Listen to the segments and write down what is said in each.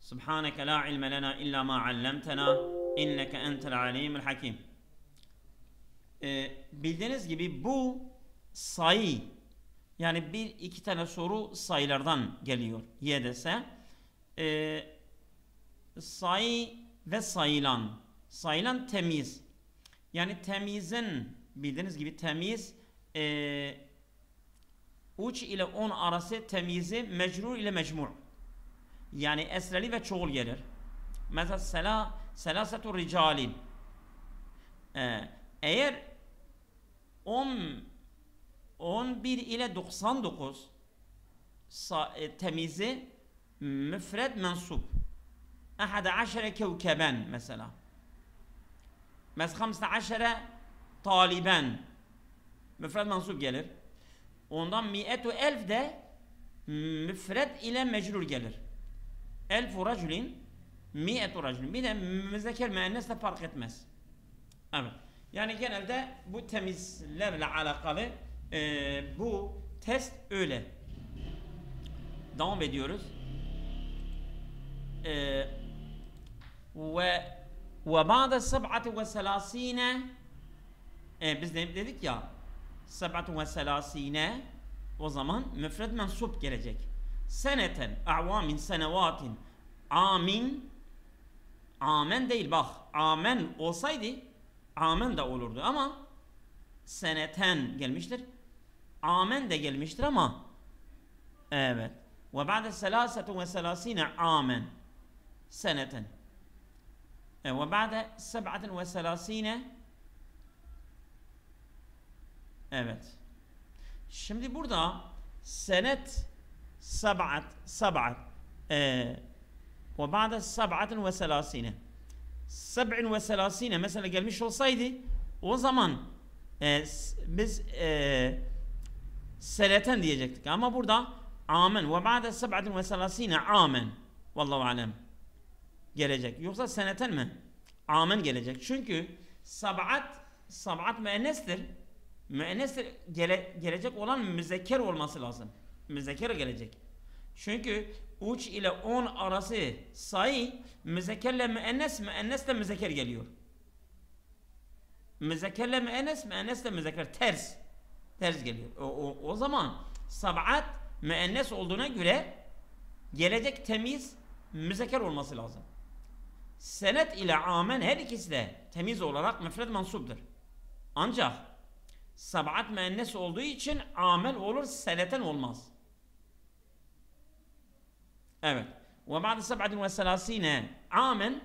Subhaneke la ilme lena illa ma allamtena inneke entel alimul hakim. Bildiğiniz gibi bu sayı, yani bir iki tane soru sayılardan geliyor. YDS sayı ve sayılan. Sayılan temiz. Yani temizin, bildiğiniz gibi temiz 3 ile 10 arası temizi mecrur ile mecmur. Yani esreli ve çoğul gelir. Mesela selasetu ricalin. Eğer 11 ile 99 temizi müfred mensup. 11 kevkeben mesela. Mesela 15 taliben müfred mensup gelir. Ondan mi'etu elf de müfred ile mecrur gelir. Elfu raculin, mi'etu raculin. Bir de müzekker müennesle fark etmez. Evet. Yani genelde bu temizlerle alakalı bu test öyle. Devam ediyoruz. Ve ba'de 37 biz de dedik ya 37 o zaman müfred mensup gelecek. Seneten, a'vamin, senevatin, amin, amen değil bak. Amen olsaydı amen de olurdu ama seneten gelmiştir. Amen de gelmiştir ama evet. Ve ba'de 33 amen seneten. Ve ba'de 37 evet. Şimdi burada senet sab'at ve ba'de 37 37 mesela gelmiş olsaydı o zaman biz seneten diyecektik ama burada amen ve ba'de 37 amen vallahu alem gelecek. Yoksa seneten mi? Amen gelecek. Çünkü sab'at müennestir. Müennestir gelecek olan müzekker olması lazım. Müzekker gelecek. Çünkü 3 ile 10 arası sayı müzekkerle müennes, müennesle müzekker geliyor. Müzekkerle müennes, müennesle müzekker ters geliyor. O zaman sab'at müennes olduğuna göre gelecek temiz müzekker olması lazım. Senet ile amen her ikisi de temiz olarak müfred mansuptur. Ancak sab'at müennes olduğu için amel olur, seneten olmaz. Evet. Ve ba'de 37 amen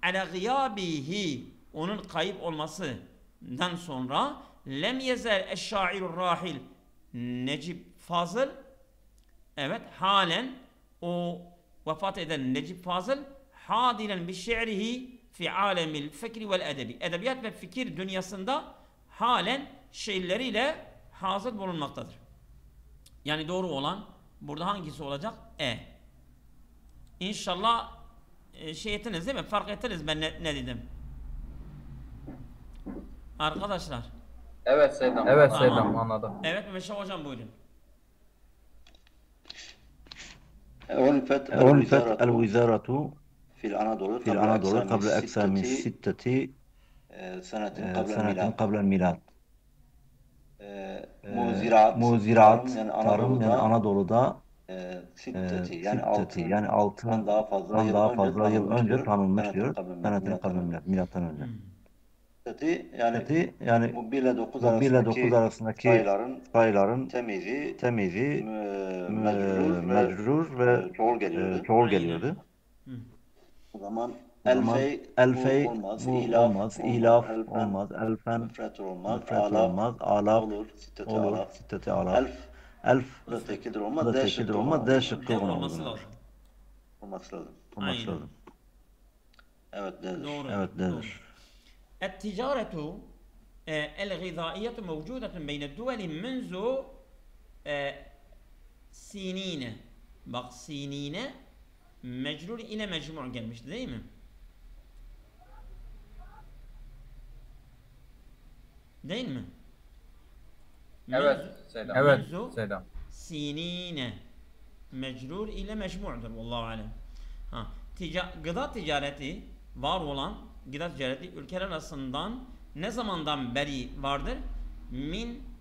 ala gıyabihi, onun kayıp olmasından sonra lem yezel eşşairur rahil Necip Fazıl, evet, halen o vefat eden Necip Fazıl hadiren bi şi'rihi fi alemil fikri vel edebi, edebiyat ve fikir dünyasında halen şiirleriyle hazır bulunmaktadır. Yani doğru olan burada hangisi olacak? İnşallah şey ettiniz değil mi? Fark ettiniz ben ne dedim? Arkadaşlar. Evet Seydam. Evet Seydam, anladım. Evet Meşe hocam buyurun. عرفت الوزارة في الأناضول قبل أكثر من 6 سنة قبل الميلاد. Muziraat, tarım yani Anadolu'da yani 6'dan daha fazla yıl önce tanınmış diyor. Senetini kabul milattan önce. Yani bu 1 ile 9 arasındaki sayıların temizi mecrur ve çoğul geliyordu. O zaman elfey olmaz, ilaf olmaz, elfen müfret olmaz, alaf olur, sitteti alaf, elf da tekildir olmaz, D şıkkı olması lazım. Evet, D'dir. التجارة الغذائية موجودة بين الدول منذ سنين. Bak sinine mecrur ile mecmur gelmişti değil mi? Değil mi? Evet Seydam. Evet Seydam. Sinine mecrur ile mecmurdur vallahu alem. gıda ticareti var olan gıda ticareti ülkeler arasından ne zamandan beri vardır?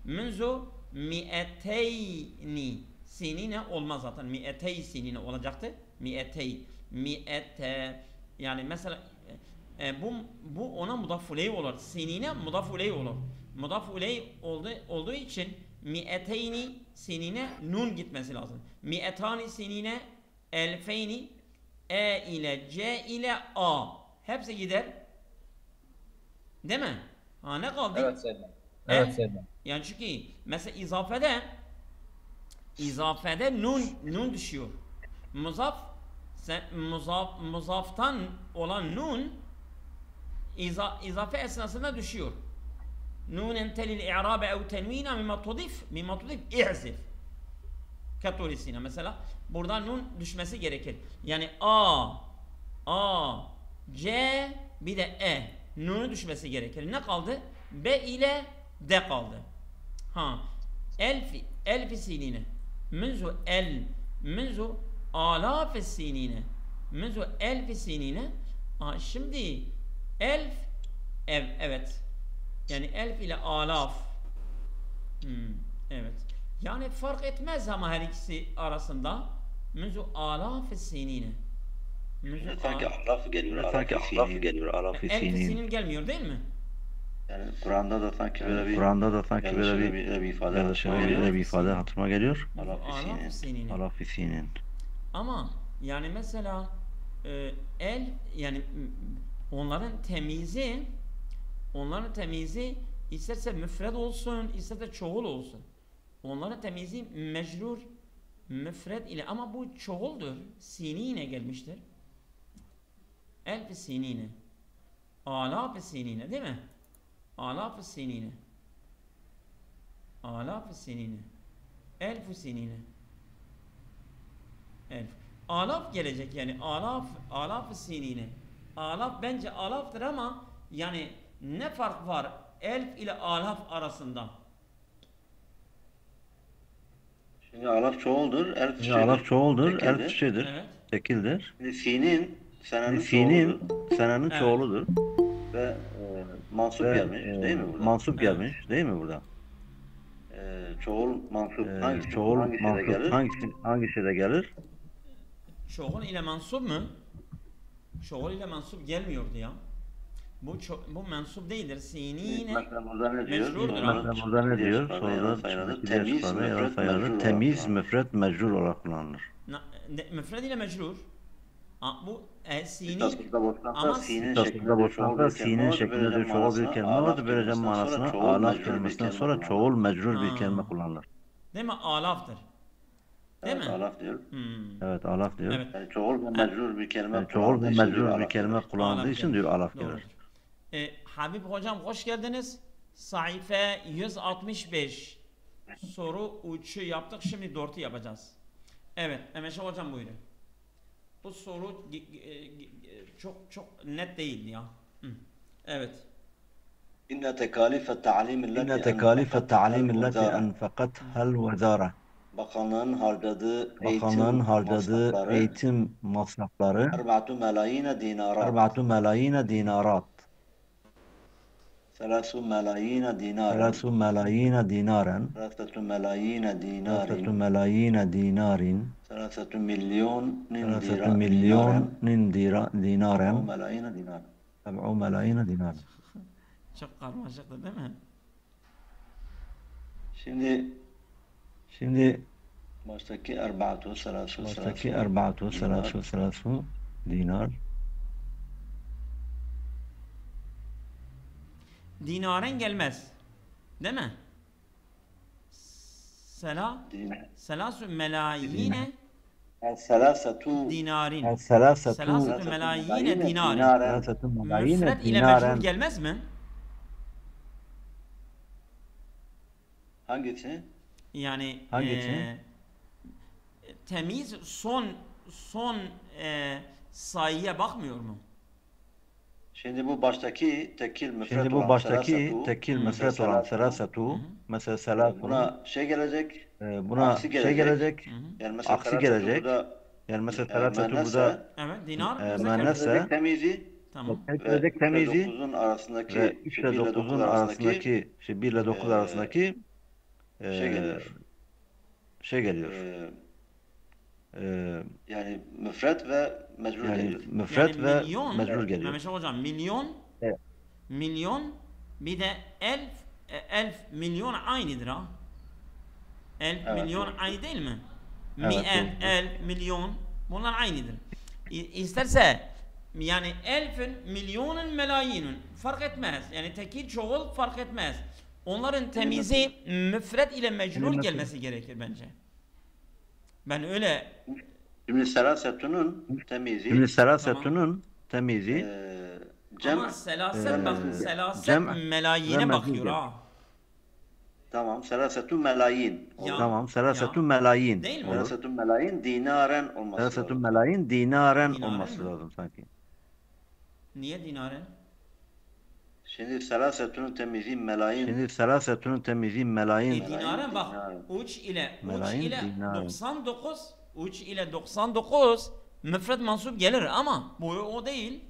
Münzu mi'eteyni sinine olmaz zaten. Mi'etey sinine olacaktı. Yani mesela bu ona mudafuley olur. Sinine mudafuley olur. Mudafuley olduğu için mi'eteyni sinine nun gitmesi lazım. Mi'etani sinine elfeyni ile c ile a. Hepsi gider. Değil mi? Ha ne kaldı? Evet Seydam. Evet Seydam. Yani çünkü mesela izafede nun düşüyor. Muzaftan olan nun izafe esnasında düşüyor. Nunen telil i'rabe ev tenvina mimma tudif i'zif. Katolisine mesela burada nun düşmesi gerekir. Yani a c bir de nunu düşmesi gerekir. Ne kaldı? B ile D kaldı. Ha. Elfi sinine. Münzu alaf sinine. Münzu elfi sinine. Şimdi evet. Yani elf ile alaf. Evet. Yani fark etmez ama her ikisi arasında. Münzu alaf sinine. Sanki alaf geliyor. Alaf elf sinin gelmiyor değil mi? Yani Kur'an'da da sanki böyle bir ifade hatırıma geliyor. Alaf sinin. Ama yani mesela yani onların temizi isterse müfred olsun, isterse çoğul olsun. Onların temizi mecrur müfred ile ama bu çoğuldur. Sinine gelmiştir. Elf sinine. Alaf sinine değil mi? Alaf sinine. Elf sinine. Alaf gelecek yani alaf sinine. Alaf bence alaftır ama yani ne fark var elf ile alaf arasında? Şimdi alaf çoğuldur, elf şeydir, Evet. tekildir. Sinin senenin çoğuludur. Ve mansup gelmiş değil mi burada? Çoğul mansup hangi şeyde gelir? Çoğul ile mansup mu? Çoğul ile mansup gelmiyordu ya. Bu mensup değildir. Sinine Burada ne diyor? Sonra temiz müfret mecrur olarak kullanılır. Müfred ile mecrur. Bu sinin ama sinin şeklinde bir çoğul bir kelime vardı. Böylece manasına alaf kelimesinden sonra çoğul mecrur bir kelime kullanılır. Değil mi? Alaftır. Değil mi? Alaf diyor. Evet, alaf diyor. Evet. Yani çoğul ve mecrur bir kelime kullanıldığı için diyor alaf gelir. Habib hocam hoş geldiniz. Sayfa 165 soru 3'ü yaptık. Şimdi 4'ü yapacağız. Evet. Emeşe hocam buyurun. Bu soru çok net değildi ya. Evet. İnne tekalife ta'lim illeti enfakat'hel vezâre. Bakanlığın harcadığı eğitim masrafları 4 melayine dinarat. 3 melayine dinaran. 3 melayine dinarin. 3 milyonin dinaren. 7 melayine dinaran. Çok karmaşıktı değil mi? Şimdi baştaki erba'tu selasu dinar. Dinaren gelmez. Değil mi? Selasu melayine dinarin. Selasu melayine dinarin. Müfred ile mecrur gelmez mi? Hangisi? Yani temiz son sayıya bakmıyor mu? Şimdi bu baştaki tekil müfret olan serasatu mesela selatu buna şey gelecek, buna aksi gelecek. Yani mesela aksi gelecek. Yani mesela selasetü burada evet, dinar müennesse temizi tamam. ve temizi 9'un arasındaki ve 3 ile 9'un arasındaki 1 ile 9 arasındaki şey geliyor. Yani müfret ve mecrur Yani geliyor. müfret Yani ve milyon, mecrur geliyor. Mehmet Şah hocam milyon, Evet. milyon bir de elf milyon aynıdır ha. Elf Evet, milyon doğru. aynı değil mi? Evet, Mi'en, doğru. elf, milyon bunlar aynıdır. İsterse yani elfin, milyonun, melayinin fark etmez. Yani tekil çoğul fark etmez. Onların temizi müfret ile mecrur Şimdi gelmesi gerekir bence. Ben öyle Şimdi selasetünün temizi Şimdi selasetünün temizi cem ama selaset bakın selaset cem ve melayine mecrur bakıyor gelir. ha. tamam selasetün melayin. Ya, Tamam. Selasetün ya. melayin Değil mi? olur. Selasetün melayin dinaren olması Selasetün lazım. melayin dinaren Dinaren olması mi? lazım sanki. Niye dinaren? Şimdi selasetünün temizi melayin. Şimdi selasetünün temizi melayin. Dinaren bak dinaren. uç ile Melayin, dinaren. 99 uç ile 99 müfred mansup gelir ama bu o değil.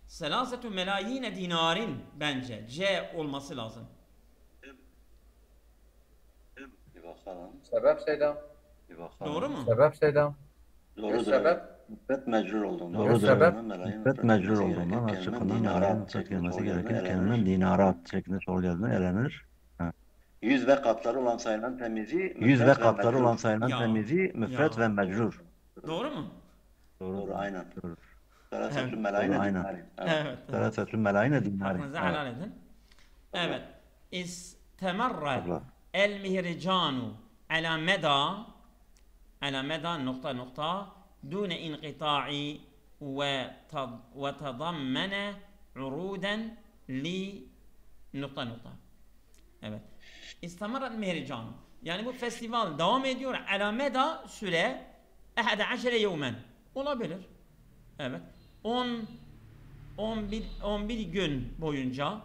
Selasetü melayine dinarin bence C olması lazım. Bir bakalım. Sebep Seydam. Bir bakalım. Doğru mu? Sebep Seydam. Doğrudur. Sebep. Müfret mecrur olduğundan. Doğrudur. Sebep. Müfret mecrur olduğundan açık olan melayin müfret gelmesi gerekir. Kelimenin dinarat şeklinde soru geldiğinde elenir. Yüz ve katları olan sayılan temizi Yüz ve müfret katları mecrur. olan sayılan Ya, temizi müfret ya. ve mecrur. Doğru mu? Doğru, aynen. Doğru. Selasetün Evet. melayine Doğru, aynen. dinarin. Evet. Selasetün melayine dinarin. Hakkınızı helal edin. Evet. İstemerre Allah. el mihricanu ala meda nokta nokta dune inqita'i ve tedammene uruden li nokta nokta. Evet. İstemerre el mihricanu. Yani bu festival devam ediyor. Ala meda süre 11 yevmen. Olabilir. Evet. 11 gün boyunca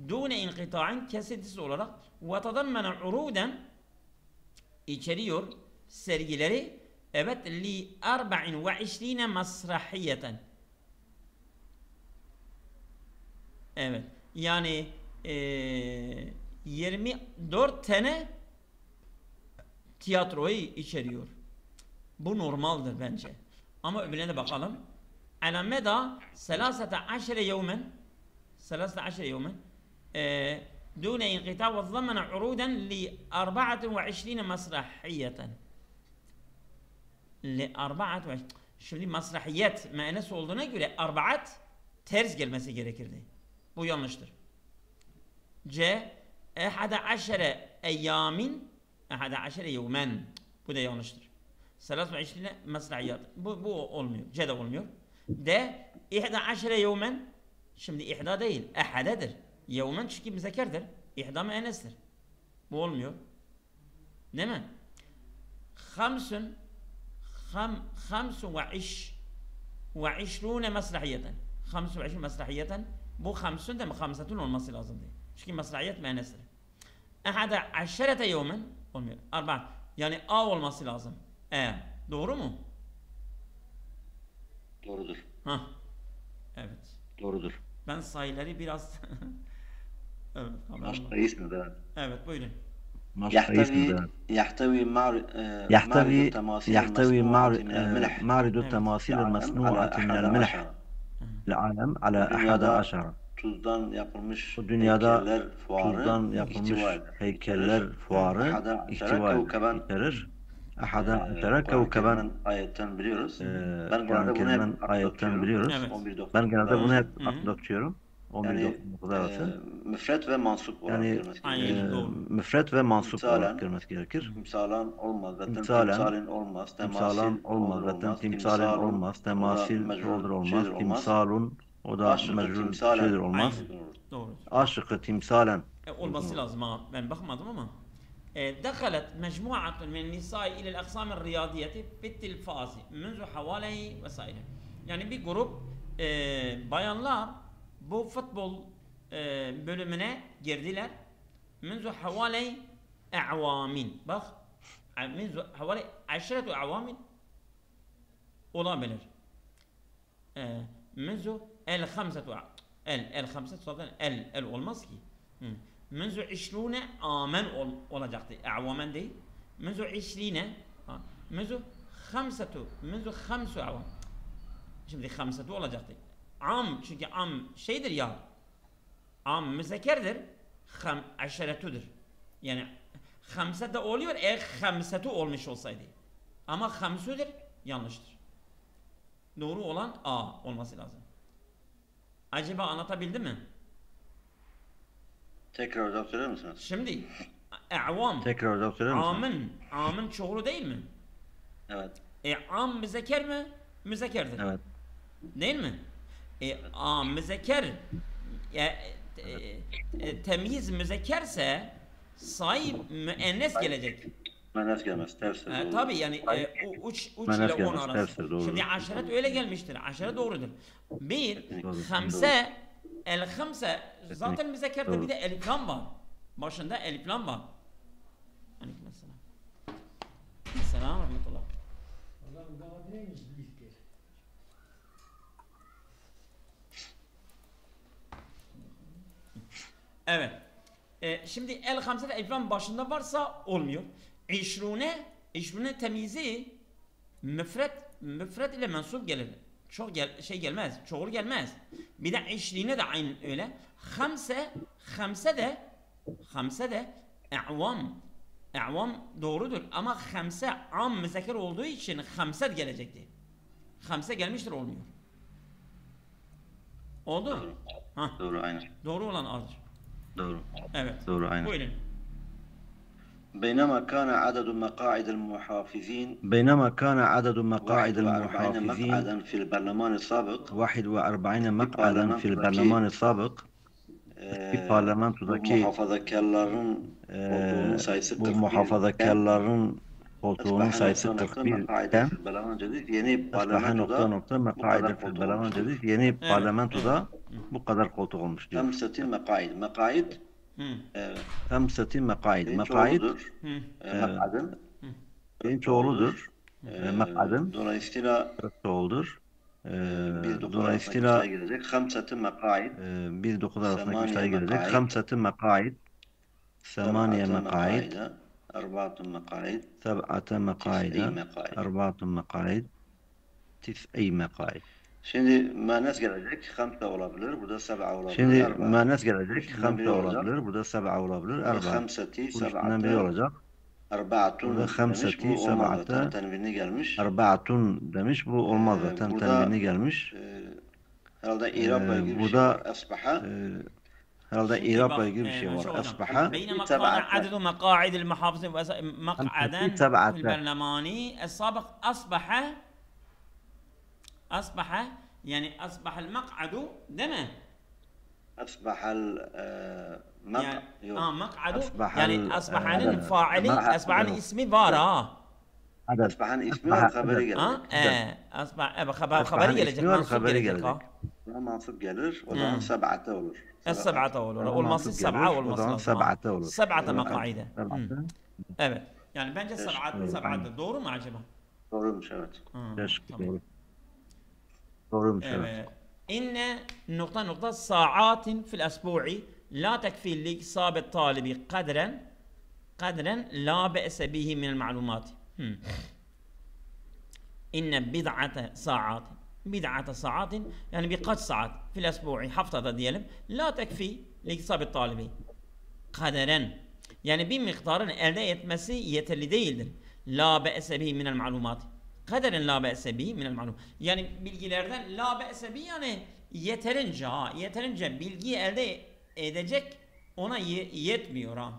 dune inkita'in kesintisiz olarak ve tadammene uruden içeriyor sergileri evet li 24 masrahiyeten. Evet. Yani 24 tane tiyatroyu içeriyor. Bu normaldir bence. Ama öbürlerine bakalım. على مدى 13 يوما 13 يوما دون انقطاع وتضمن عروضا ل 24 مسرحية ل 24 Şimdi masrahiyet manası olduğuna göre arbaat ters gelmesi gerekirdi. Bu yanlıştır. C 11 eyyamin 11 yevmen. Bu da yanlıştır. 23 masrahiyat. Bu olmuyor. C de olmuyor. De 11 yevmen. Şimdi ihda değil. Ehadedir. Yevmen çünkü müzekerdir. İhda müennestir. Bu olmuyor. Değil mi? 25 mesrahiyeten. 25 mesrahiyeten. Bu 5 de mi? 5'ün olması lazımdı. Çünkü mesrahiyet müennestir. 11 yevmen olmuyor. 4. Yani A olması lazım. Doğru mu? Doğrudur. Hah. Evet. Doğrudur. Ben sayıları biraz evet, Maşta ismi de. evet, buyurun. يحتوي معرض التماثيل المصنوعة من الملح العالم على 11. Tuzdan yapılmış Bu dünyada heykeller fuarı tuzdan yapılmış heykeller fuarı ihtiva ederir. Ahada aşara kevkeben ayetten biliyoruz. Ben genelde ayetten biliyoruz. Evet. Ben genelde bunu hep aklımda tutuyorum. 11.9 arası. Müfret ve mansup olarak Yani görmesi müfret ve mansup olarak görmesi gerekir. timsalan olmaz. Zaten Timsalen olmaz. Timsalan olmaz. Zaten timsalen olmaz. Temasil olur olmaz. Timsalun o da mecrur şeydir olmaz. Doğru. Aşıkı timsalen. Olması lazım ha. Ben bakmadım ama. دخلت مجموعة من النساء إلى الأقسام الرياضية في التلفاز منذ حوالي وسائل. Yani bir grup bayanlar bu futbol bölümüne girdiler. منذ حوالي أعوام. Bak. منذ حوالي aşiretu avamin olabilir. Menzu el hamsetu el hamset zaten el olmaz ki. Menzu 20 amen olacaktı. Avamen değil. Menzu 20 menzu hamsu avam. Şimdi hamsetu olacaktı. Am çünkü am şeydir ya. Am müzekerdir. Aşiretudur. Yani hamse de oluyor eğer hamsetu olmuş olsaydı. Ama hamsudur yanlıştır. Doğru olan A olması lazım. Acaba anlatabildim mi? Tekrar hocam söyler misiniz? Şimdi e'vam Tekrar hocam söyler misiniz? amın çoğulu değil mi? Evet. Am müzeker mi? Müzekerdir. Evet. Değil mi? Am müzeker temyiz müzekerse sahip müennes gelecek. Müennes gelmez. Tefsir. Tabii yani uç Müennes ile on gelmez, arası. tefsir, doğru. Şimdi aşiret öyle gelmiştir. Aşiret doğrudur. Bir, hamse, el hamse zaten müzekkerde Doğru. bir de elif lam var. Başında elif lam var. Aleykümselam. Selam rahmetullah. Evet. Şimdi el hamse elif lam başında varsa olmuyor. İşrune temyizi müfret ile mensup gelir. Çok gelmez. Çoğul gelmez. Bir de işliğine de aynı öyle. Hamse de e'vam doğrudur ama hamse am müzekker olduğu için hamset gelecekti. Hamse gelmiştir olmuyor. Oldu mu? Ha. Doğru aynen. Doğru olan A'dır. Doğru. Evet. Doğru aynen. Buyurun. بينما كان عدد مقاعد المحافظين بينما كان عدد مقاعد 41 المحافظين مقعدا في البرلمان السابق 41 مقعدا في البرلمان السابق bir bu parlamentodaki muhafazakarların koltuğunun sayısı bu 41 muhafazakarların koltuğunun sayısı 41 iken yeni asbaha nokta parlamentoda nokta bu mekaide kadar fil koltuk parlament olmuş. dedik. Yeni parlamentoda bu kadar koltuk olmuş diyor. 5 mekaid. Mekaid Hamsati mekaid. beyin Mekaid çoğuludur. Mekadın beyin çoğuludur. Mekadın dolayısıyla çoğuldur. bir dokuz Dolayısıyla arasındaki sayı gelecek. 5 mekaid. bir dokuz arasındaki Semaniye sayı gelecek. mekaid. Hamsati mekaid. Semaniye mekaid. 4 مقاعد Seb'ate mekaide. mekaid. Arba'atun mekaid. Tis'i mekaid. Şimdi müennes gelecek. 5 olabilir. Burada 7 olabilir. Şimdi arba. müennes gelecek. Üstünden biri 5 olacak. olabilir. Burada 7 olabilir. Burada Arba. 5 Bu üstünden biri 7 olacak. Arba'atun Burada demiş. 5 Bu olmaz 7 zaten. Tenvinli gelmiş. Arba'atun demiş. Bu olmaz zaten. Burada, Tenvini gelmiş. Herhalde İrab'la ilgili bir şey burada, var. Asbaha. Herhalde İrab'la ilgili bir şey var. Asbaha. بينما كان عدد مقاعد المحافظين مقعدا في سبعة. البرلماني السابق أصبح يعني أصبح المقعد دمه Asbahal يعني مقعد أصبح يعني أصبح عن هذا الفاعل ما- أصبح عن اسم فارا Aded. Asbahan ismi var, haberi gelecek. أصبح أصبح خبري gelecek ismi var, منصوب haberi gelecek gelecek. Buna mansıp gelir. O zaman 7 olur. السبعة olur. Olması Mantık sab'a gelir, o olması zaman lazım. seb'ate olur. Seb'ate makaide. Seb'ate. Evet. Yani bence sab'adır. Doğru mu acaba? Doğruymuş evet. Teşekkür Tamam. ederim. Doğruymuş evet. Evet. İnne nokta saatin fil esbu'i la tekfi li isabet talibi kadren la be'se bihi minel ma'lumat. İnne bid'ate saatin yani birkaç saat fil esbu'i haftada diyelim la tekfi li isabet talibi kaderen yani bir miktarın elde etmesi yeterli değildir. La be'se bihi minel ma'lumat. Kaderen la be'se bihi minel ma'lum. Yani bilgilerden la be'se bihi yani yeterince bilgiyi elde edecek ona yetmiyor ha.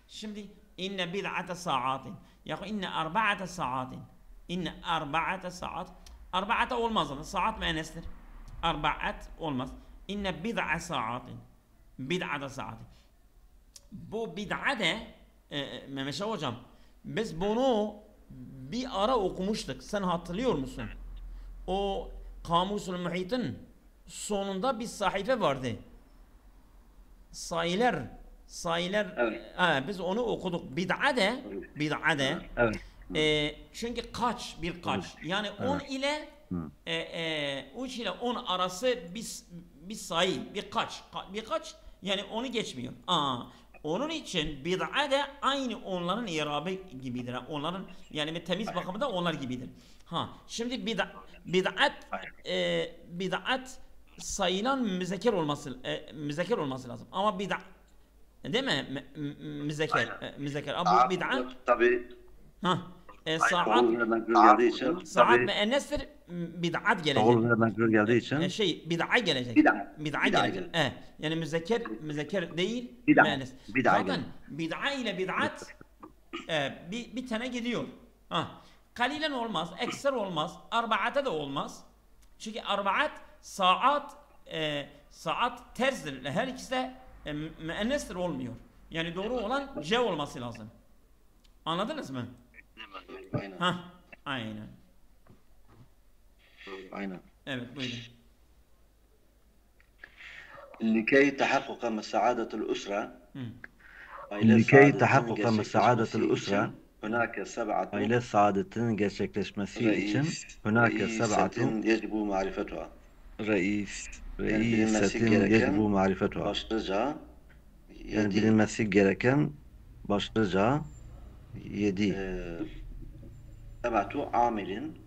Şimdi inne bid'ate saatin. Ya inne arba'ate saatin. İnne arba'ate saat. Arba'ate olmaz ama saat müennestir. Arba'at olmaz. İnne bid'a saatin. Bid'ate saatin. Bu bid'ade Mehmet Şah hocam biz bunu bir ara okumuştuk. Sen hatırlıyor musun? O Kamusul Muhit'in sonunda bir sahife vardı. Sayılar Evet. biz onu okuduk. Bid'ade Evet. Çünkü birkaç. Yani 10 ile 3 ile 10 arası bir sayı, birkaç yani onu geçmiyor. Onun için bid'a de aynı onların irabı gibidir. Onların yani bir temiz bakımında onlar gibidir. Şimdi bid'at sayılan müzekker olması lazım. Ama bid'a değil mi? Müzekker. Bu bid'a tabii saat müennestir, bid'at gelecek. Çoğul ve meçhul geldiği için Bid'a gelecek. Bid'a gelecek. Yani müzekker değil, müennes. Zaten bid'a ile bid'at bir tane gidiyor. Kalilen olmaz, ekser olmaz, arba'ata da olmaz. Çünkü arba'at saat tersdir. Her ikisi de müennestir, olmuyor. Yani doğru olan C olması lazım. Anladınız mı? Aynen. Aynen. Evet, buyurun. لكي تحقق مساعدة الأسرة aile saadetinin gerçekleşmesi için رئيسة يجب معرفتها. reisetin yecbu marifetuha. Başlıca Yani bilinmesi gereken başlıca 7. Sebatu amilin.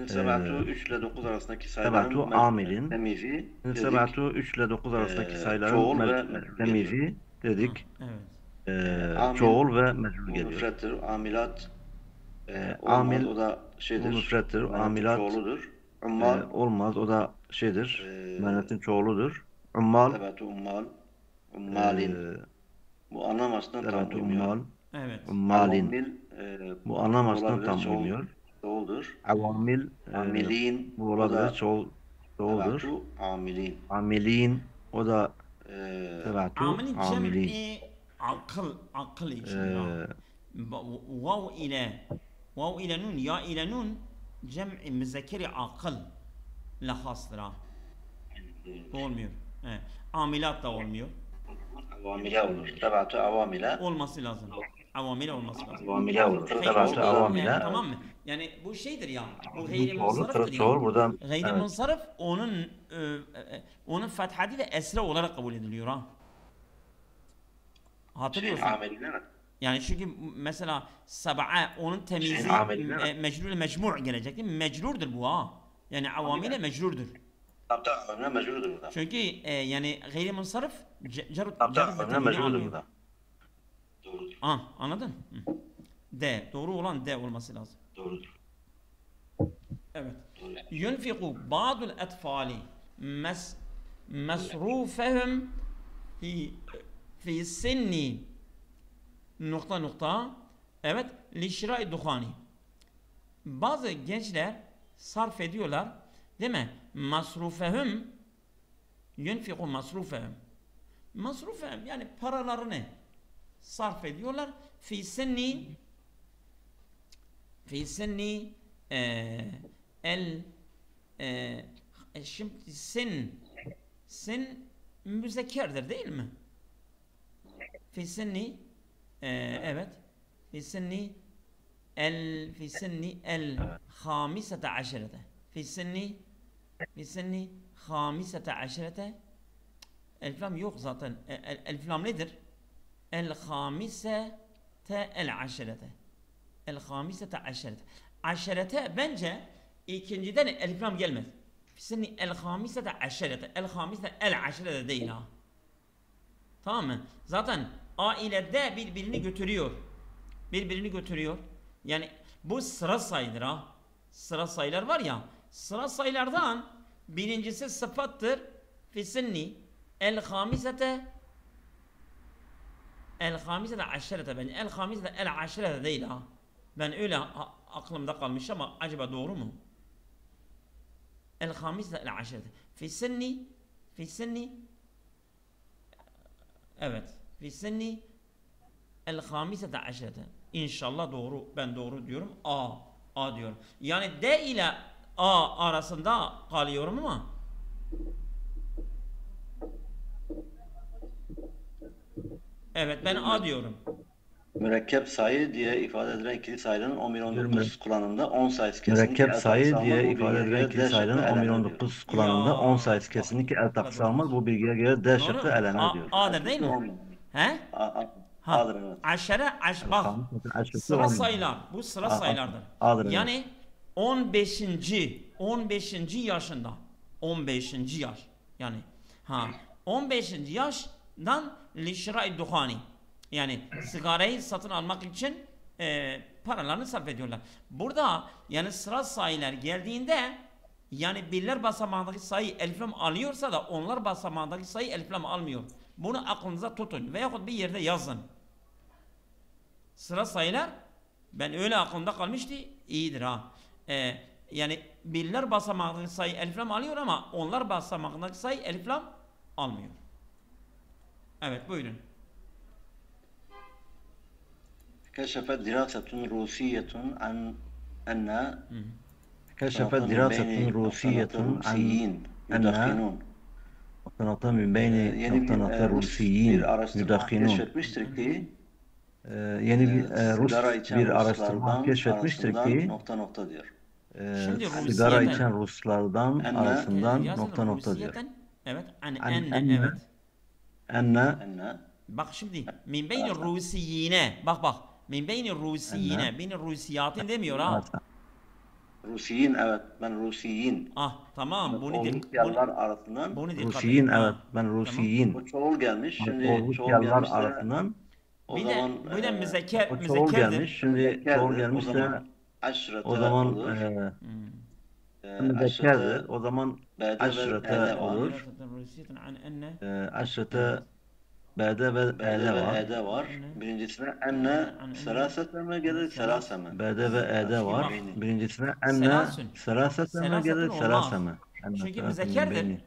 Sebatu 3 ile 9 arasındaki sayıların temizi. Sebatu 3 ile 9 arasındaki sayıların temizi dedik. Çoğul ve meçhul geliyor. Müfrettir, amilat amil o da şeydir. Müfrettir, amilat çoğuludur. Olmaz, o da şeydir. Müennesin çoğuludur. Ummal. Sebatu ummalin. Bu anlam aslında tam uymuyor. Evet. Ummalin. Bu anlam aslında tam uymuyor. Çoğuldur. Avamil. Amilin. Bu olabilir. Çoğuldur. Amilin. Amilin. O da sebatu amilin. Amilin. Akıl için. Vav ile nun, ya ile nun cem'i müzekkeri akıl lahastır. Olmuyor. Amilat da olmuyor. Avamile olur. Sebatu avamile. Olması lazım. Avamile olması lazım. Avamile olur. Sebatu avamile. Tamam mı? Yani bu şeydir ya. Bu gayri munsarıftır ya. Buradan gayri munsarıf onun fethadi ve esre olarak kabul ediliyor Hatırlıyorsun. Yani çünkü mesela sab'a onun temizi mecrur ile mecmu' gelecek değil mi? Mecrurdur bu Yani avamile mecrurdur. Avamile mecrurdur burada. Çünkü yani gayri munsarıf avamile mecrurdur burada. Doğrudur. Anladın? D. Doğru olan D olması lazım. Doğrudur. Evet. Yunfiku ba'dul etfali mesrufehum fi sinni nokta evet lişrai duhani. Bazı gençler sarf ediyorlar değil mi? Masrufehum yunfiku masrufehum yani paralarını sarf ediyorlar fi sinni şimdi sin müzekkerdir değil mi? Fi sinni evet fi sinni el khamisete aşerete fi sinni khamisete aşerete elif lam yok zaten elif lam nedir? El khamisete el aşerete el khamisete aşerete aşerete bence ikinciden elif lam gelmez. Fi sinni el khamisete aşerete el khamisete el aşerete değil Tamam mı? Zaten A ile D birbirini götürüyor. Yani bu sıra sayıdır Sıra sayılar var ya. Sıra sayılardan birincisi sıfattır. Fi sinni el khamisete aşerete bence. El khamisete el aşerete değil Ben öyle aklımda kalmış ama acaba doğru mu? El khamisete el aşerete. Fi sinni evet. Fi sinni el khamisete aşerete. İnşallah doğru. Ben doğru diyorum. A diyorum. Yani D ile A arasında kalıyorum ama evet ben A diyorum. Mürekkep sayı diye ifade edilen ikili sayının 11-19 kullanımında 10 sayısı kesinlikle Mürekkep sayı diye ifade edilen ikili sayının 11-19 kullanımında 10 sayısı kesinlikle el takısı almaz. Bu bilgiye göre D şıkkı elenir diyor. A'dır değil mi? He? A'dır evet. Bak sıra sayılar. Bu sıra sayılardır. A'dır. Yani 15. yaşında 15. yaş yani 15. yaştan lişra-i duhani yani sigarayı satın almak için paralarını sarf ediyorlar. Burada yani sıra sayılar geldiğinde yani birler basamağındaki sayı eliflam alıyorsa da onlar basamağındaki sayı eliflam almıyor. Bunu aklınıza tutun veyahut bir yerde yazın. Sıra sayılar ben öyle aklımda kalmıştı iyidir ha. Yani birler basamağındaki sayı eliflam alıyor ama onlar basamağındaki sayı eliflam almıyor. Evet buyurun. Keşefet dirasetun rusiyetun an enne keşefet dirasetun rusiyetun an enne nokta min beyni nokta Rusiyin müdakhinun keşfetmiştir ki yeni bir Rus bir araştırma keşfetmiştir ki nokta diyor. Sigara içen Ruslardan arasından nokta diyor. Evet. Evet. Enne. Bak şimdi min beyni Rusiyine bak min beyni Rusiyine beyni Rusiyatın demiyor ha. Rusiyin evet ben Rusiyin. Tamam bunu Rusyalılar arasından. Rusiyin evet ben Rusiyin. O çoğul gelmiş. Şimdi Rusyalılar arasından. O zaman bir de müzekker çoğul gelmiş. Şimdi çoğul gelmiş de o zaman müzekkerdir. O zaman aşrete olur. Aşrete B'de ve E'de var. Birincisine enne serasete mi gelir serase mi? B'de ve E'de var. Birincisine enne serasete mi gelir serase mi? Çünkü müzekkerdir.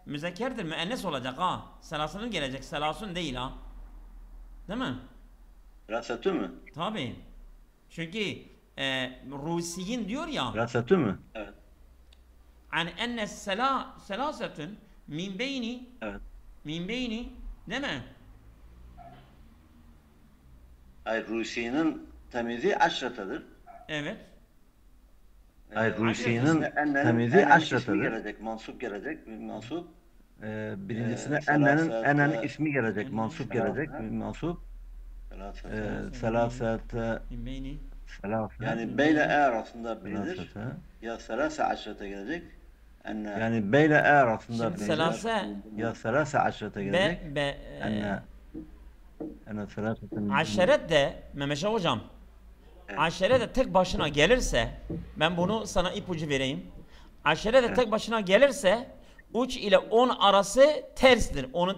Müzekkerdir müennes olacak ha. Selasının gelecek. Selasun değil ha. Değil mi? Serasetü mü? Tabii. Çünkü Rusiyin diyor ya. Serasetü mü? Evet. Yani enne selasetün min beyni min beyni değil mi? Hayır Rusi'nin temizi aşretedir. Evet. Hayır Rusi'nin temizi aşretedir. Gelecek, mansup gelecek, mansup. Birincisine ennenin ismi gelecek, mansup gelecek, mansup. Selasete Min beyni. Yani B ile E arasında bilinir. Ya selase aşrete gelecek. Yani B ile E arasında bilinir. Selase ya selase aşrete gelecek. Aşeret de Mehmet hocam. Aşere de tek başına gelirse ben bunu sana ipucu vereyim. Aşere de tek başına gelirse 3 ile 10 arası tersdir. Onun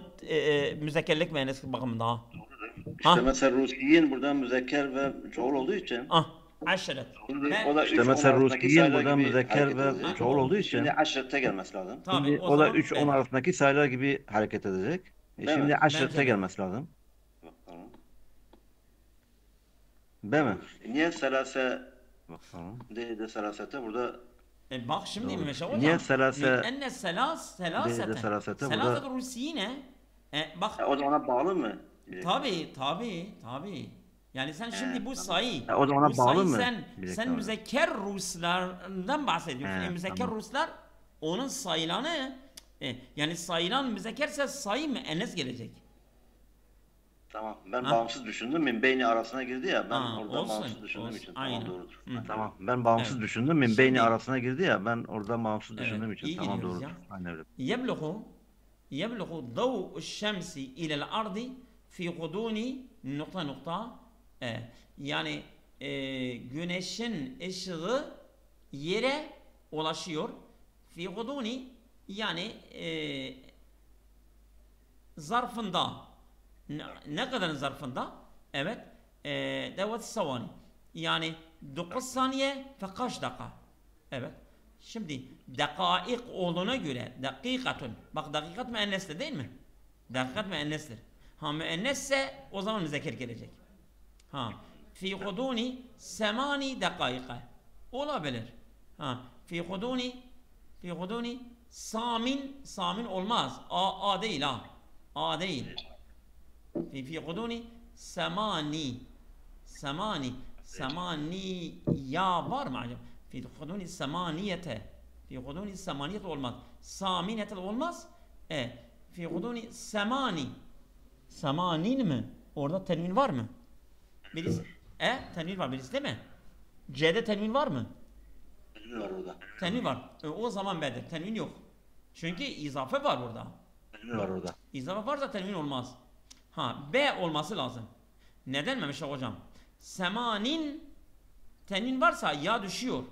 müzekkerlik mühendislik bakımında. İşte mesela Rusiyin buradan müzekker ve çoğul olduğu için. Aşeret. İşte mesela Rusiyin buradan müzekker ve çoğul olduğu için. Şimdi aşrete gelmesi lazım. Şimdi o da 3-10 arasındaki sayılar gibi hareket edecek. Şimdi aşrete gelmesi lazım. Değil mi? Niye selase değil de selasete burada bak şimdi Mehmet hocam. Niye selase enne selasete burada Rusiyine bak o da ona bağlı mı? Tabii. Yani sen şimdi bu sayı o da ona bağlı mı? Sen müzekker Ruslardan bahsediyorsun. Müzekker tamam. Ruslar onun sayılanı yani sayılan müzekkerse sayı müennes gelecek. Tamam. Ben bağımsız düşündüm. Min beyni arasına girdi ya. Ben orada olsun, bağımsız düşündüğüm için. Aynen. Tamam doğrudur. Tamam. Ben bağımsız düşündüm. Min beyni arasına girdi ya. Ben orada bağımsız düşündüğüm için. Tamam doğrudur. Aynen öyle. Yebluğu davu şemsi ilel ardi fi guduni nokta yani güneşin ışığı yere ulaşıyor. Fi guduni yani zarfında ne kadar zarfında? Evet. Devat savani. Yani 9 saniye ve kaç dakika? Evet. Şimdi dakaik olduğuna göre dakikatun. Bak dakikat müennestir değil mi? Dakikat müennestir. Müennesse o zaman müzekker gelecek. Fi huduni semani dakika. Olabilir. Fi huduni samin olmaz. A değil ha. A değil. في غضون Semaniya var mı acaba? Fi huduni semaniyete. Fi huduni semaniyete olmaz. Saminete olmaz. Fi huduni semani. Semanin mi? Orada tenvin var mı? Birisi. Tenvin var birisi değil mi? C'de tenvin var mı? Tenvin var orada. Tenvin var. O zaman B'dir. Tenvin yok. Çünkü izafe var burada. Tenvin var orada. İzafe varsa tenvin olmaz. B olması lazım. Neden Mehmet hocam? Semanin tenvin varsa ya düşüyor.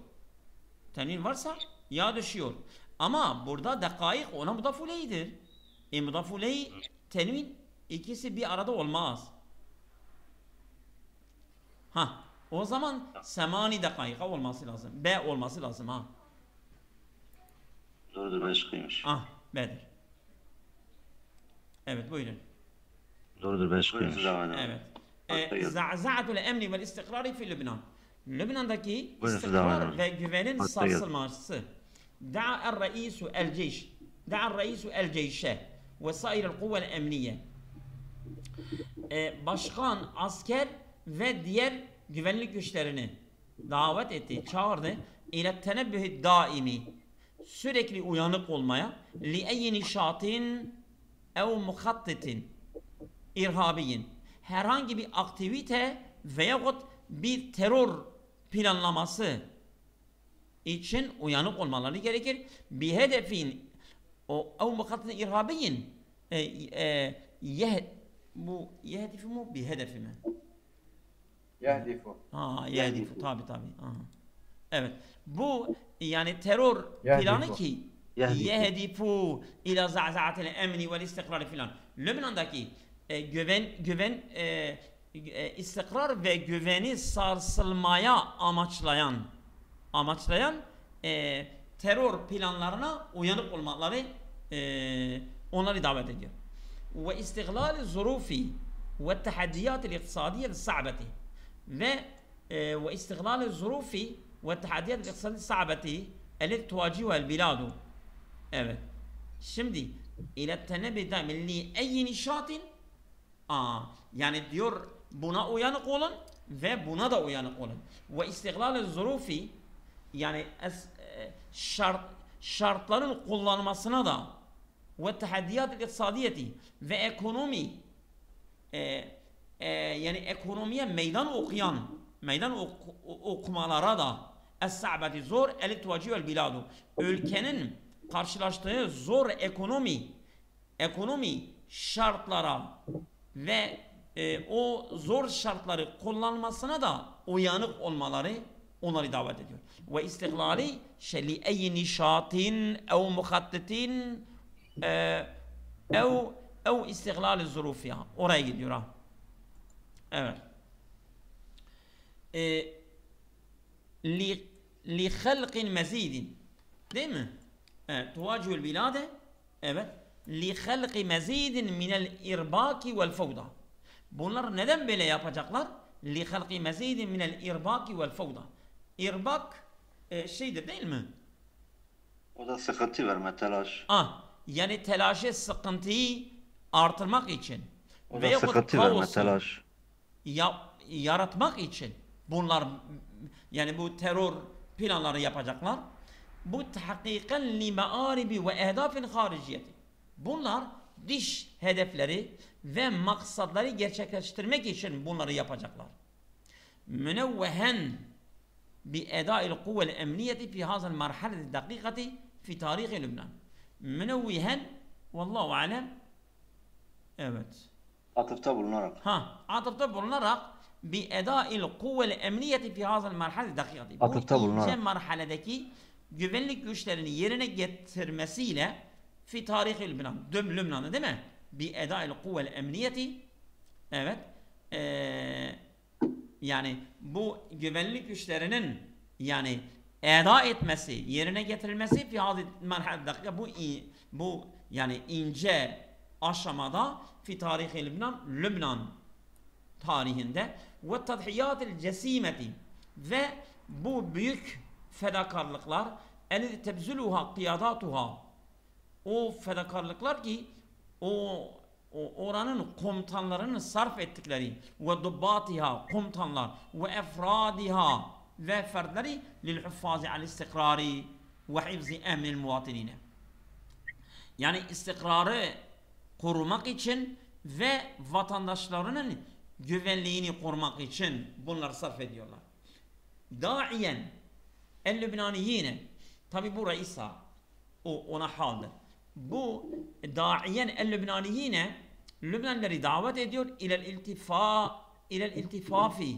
Tenvin varsa ya düşüyor. Ama burada dakayık ona mudafuleydir. Mudafuley tenvin ikisi bir arada olmaz. O zaman semani dakika olması lazım. B olması lazım Doğrudur, ben şıkkıymış. B'dir. Evet buyurun. Doğrudur, ben şıkkıymış. Evet. Za'za'atul emni vel istikrari fi Lübnan. Lübnan'daki istikrar ve güvenin sarsılması. Da'ar reisu el ceyşe ve sairel kuvvel emniye. Başkan, asker ve diğer güvenlik güçlerini davet etti, çağırdı. İle tenebbühü daimi. Sürekli uyanık olmaya. Li eyyi nişatin ev muhattitin irhabiyin. Herhangi bir aktivite veyahut bir terör planlaması için uyanık olmaları gerekir. Bir hedefin ev muhattitin irhabiyin bu yehdifu mu bir hedefi mi? Yehdifu. Yehdifu tabi. Evet. Bu yani terör planı ki yehdifu ila za'za'atil emni vel istikrar filan. Lübnan'daki güven istikrar ve güveni sarsılmaya amaçlayan terör planlarına uyanık olmaları onları davet ediyor. Ve istiglal zurufi ve tehaddiyat iktisadiye sa'beti ve istiglal zurufi ve tehaddiyat iktisadiye sa'beti التي تواجهها البلاد. Evet. Şimdi ile tenebbi milli ey nişatin yani diyor buna uyanık olun ve buna da uyanık olun. Ve istiglal zurufi yani şartların kullanmasına da ve tehaddiyat iktisadiyeti ve ekonomi yani ekonomiye meydan okumalara da es-sa'beti zor el tuvacivel biladu. Ülkenin karşılaştığı zor ekonomi şartlara ve o zor şartları kullanmasına da uyanık olmaları onları davet ediyor. Ve istiglali şeli ey nişatin ev muhattitin ev istiglal zurufiya. Oraya gidiyor Evet. Li halqin mezidin. Değil mi? Tuvacihul bilade. Evet. Li halqi mezidin minel irbaki vel fevda. Bunlar neden böyle yapacaklar? Li halqi mezidin minel irbaki vel fevda. İrbak şeydir değil mi? O da sıkıntı verme, telaş. Yani telaşı, sıkıntıyı artırmak için. O da sıkıntı verme, telaş. Yaratmak için bunlar yani bu terör planları yapacaklar. Bu tahkiken li maaribi ve ehdafin hariciyeti. Bunlar dış hedefleri ve maksatları gerçekleştirmek için bunları yapacaklar. Münevvehen bi eda'il kuvvel emniyeti fi hazal marhaleti dakikati fi tarihi Lübnan. Münevvehen vallahu alem. Evet. Atıfta bulunarak. Atıfta bulunarak bi eda'il kuvvel emniyeti fi hazal marhaleti dakikati. Atıfta bulunarak. Bu ince marhaledeki güvenlik güçlerini yerine getirmesiyle fi tarihi Lübnan. Lübnan'da değil mi? Bi eda'il kuvvel emniyeti. Evet. Yani bu güvenlik güçlerinin yani eda etmesi, yerine getirilmesi fi hazal marhaleti dakika. Bu yani ince aşamada fi tarihi Lübnan tarihinde ve tadhiyatil cesimeti ve bu büyük fedakarlıklar el tebzuluha kıyadatuha o fedakarlıklar ki o oranın komutanlarının sarf ettikleri ve dubbatiha komutanlar ve efradiha ve fertleri lil huffazi al istikrari ve hifzi emnil muvatinine. Yani istikrarı korumak için ve vatandaşlarının güvenliğini korumak için bunları sarf ediyorlar. Da'iyen el-Lübnaniyine, tabi bu reisa ona haldir. Bu da'iyen el-Lübnaniyine Lübnanları davet ediyor ilel iltifafi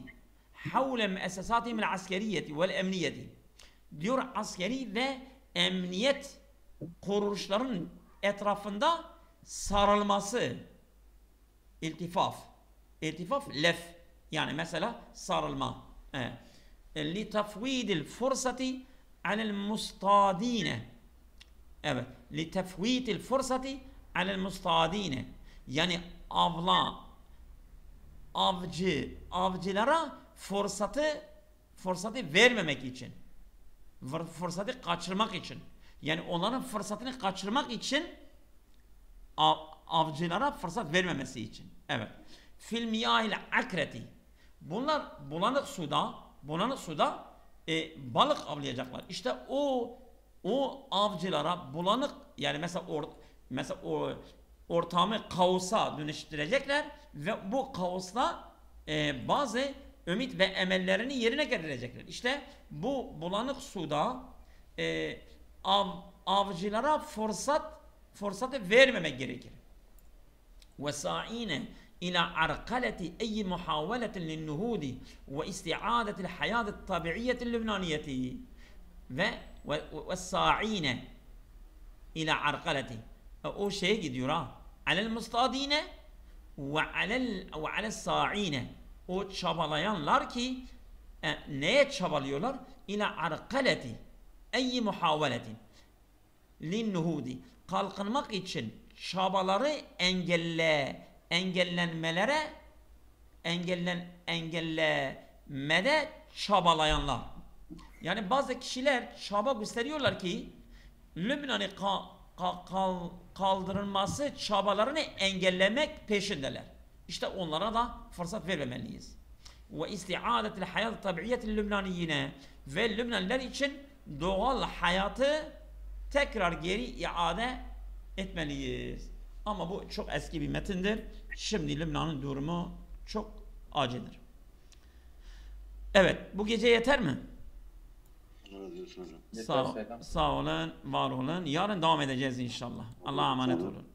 havle müessesatihim el askeriyeti vel emniyeti. Diyor askeri ve emniyet kuruluşların etrafında sarılması. İltifaf. İltifaf lef. Yani mesela sarılma. Li tafvidil fursati alel mustadine. Evet. Li tafvidil fursati alel mustadine. Yani avcılara fırsatı vermemek için. Fırsatı kaçırmak için. Yani onların fırsatını kaçırmak için avcılara fırsat vermemesi için. Evet. Fil miyahil akreti. Bunlar bulanık suda balık avlayacaklar. İşte o avcılara bulanık, yani mesela ortamı kaosa dönüştürecekler ve bu kaosla bazı ümit ve emellerini yerine getirecekler. İşte bu bulanık suda avcılara fırsatı vermemek gerekir. وساعين إلى عرقلة أي محاولة للنهوض واستعادة الحياة الطبيعية اللبنانية والساعين إلى عرقلة o şeye gidiyor ha. Alel mustadine ve alel sa'ine. O çabalayanlar ki neye çabalıyorlar? İla arkaleti eyyi muhaveletin linnuhudi. Kalkınmak için çabaları engellemede çabalayanlar. Yani bazı kişiler çaba gösteriyorlar ki Lübnan'ı kaldırılması çabalarını engellemek peşindeler. İşte onlara da fırsat vermemeliyiz. Ve istiadetil hayat tabiiyetil Lübnaniyine ve Lübnanlılar için doğal hayatı tekrar geri iade etmeliyiz. Ama bu çok eski bir metindir. Şimdi Lübnan'ın durumu çok acıdır. Evet, bu gece yeter mi? Sağ olun, var olun. Yarın devam edeceğiz inşallah. Allah'a emanet olun.